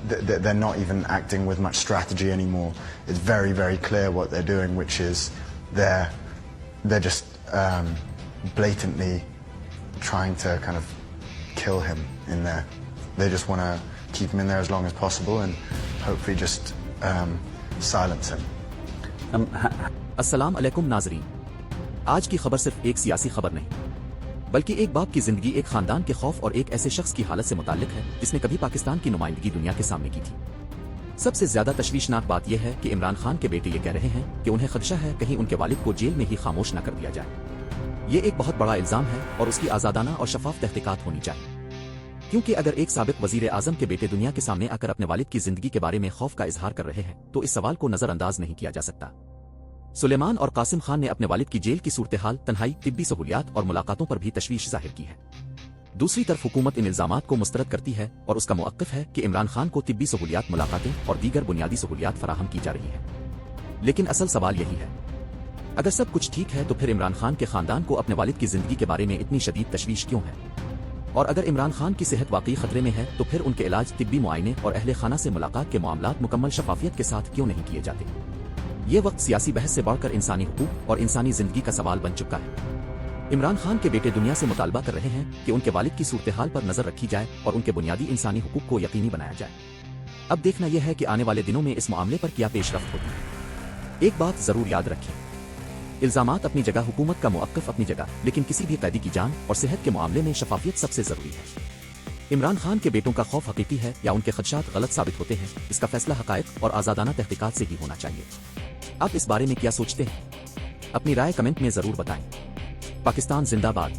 they're not even acting with much strategy anymore. It's very, very clear what they're doing, which is they're just blatantly trying to kind of kill him in there. They just want to keep him in there as long as possible and hopefully just silence him. अस्सलाम अलैकुम नाज़रीन। आज की खबर सिर्फ एक सियासी खबर नहीं, बल्कि एक बाप की जिंदगी, एक खानदान के खौफ और एक ऐसे शख्स की हालत से मुताल्लिक है जिसने कभी पाकिस्तान की नुमाइंदगी दुनिया के सामने की थी। सबसे ज्यादा तशवीशनाक बात यह है कि इमरान खान के बेटे ये कह रहे हैं कि उन्हें खदशा है कहीं उनके वालिद को जेल में ही खामोश न कर दिया जाए। ये एक बहुत बड़ा इल्जाम है और उसकी आजादाना और शफाफ तहकीकात होनी चाहिए, क्योंकि अगर एक साबिक वजीर आजम के बेटे दुनिया के सामने आकर अपने वालिद की जिंदगी के बारे में खौफ का इजहार कर रहे हैं तो इस सवाल को नजरअंदाज नहीं किया जा सकता। सुलेमान और कासिम खान ने अपने वालिद की जेल की सूरत हाल, तन्हाई, तिब्बी सहूलियात और मुलाकातों पर भी तशवीश जाहिर की है। दूसरी तरफ हुकूमत इन इल्जामात को मुस्तरद करती है और उसका मौक़िफ़ है कि इमरान खान को तिब्बी सहूलियात, मुलाकातें और दीगर बुनियादी सहूलियात फराहम की जा रही है। लेकिन असल सवाल यही है, अगर सब कुछ ठीक है तो फिर इमरान खान के खानदान को अपने वालिद की जिंदगी के बारे में इतनी शदीद तशवीश क्यों है? और अगर इमरान खान की सेहत वाकई खतरे में है तो फिर उनके इलाज, तिब्बी मुआयने और अहले खाना से मुलाकात के मामलात मुकम्मल शफाफियत के साथ क्यों नहीं किए जाते? ये वक्त सियासी बहस से बढ़कर इंसानी हुकूक और इंसानी जिंदगी का सवाल बन चुका है। इमरान खान के बेटे दुनिया से मुतालबा कर रहे हैं कि उनके वालिद की सूरत हाल पर नजर रखी जाए और उनके बुनियादी इंसानी हुकूक को यकीनी बनाया जाए। अब देखना यह है कि आने वाले दिनों में इस मामले पर क्या पेशरफ्त होती है। एक बात जरूर याद रखें, इल्जामात अपनी जगह, हुकूमत का मौक़िफ़ अपनी जगह, लेकिन किसी भी कैदी की जान और सेहत के मामले में शफाफियत सबसे जरूरी है। इमरान खान के बेटों का खौफ हकीकी है या उनके खदशात गलत साबित होते हैं, इसका फैसला हक़ाइक़ और आज़ादाना तहक़ीक़ात से ही होना चाहिए। आप इस बारे में क्या सोचते हैं? अपनी राय कमेंट में जरूर बताएं। पाकिस्तान जिंदाबाद।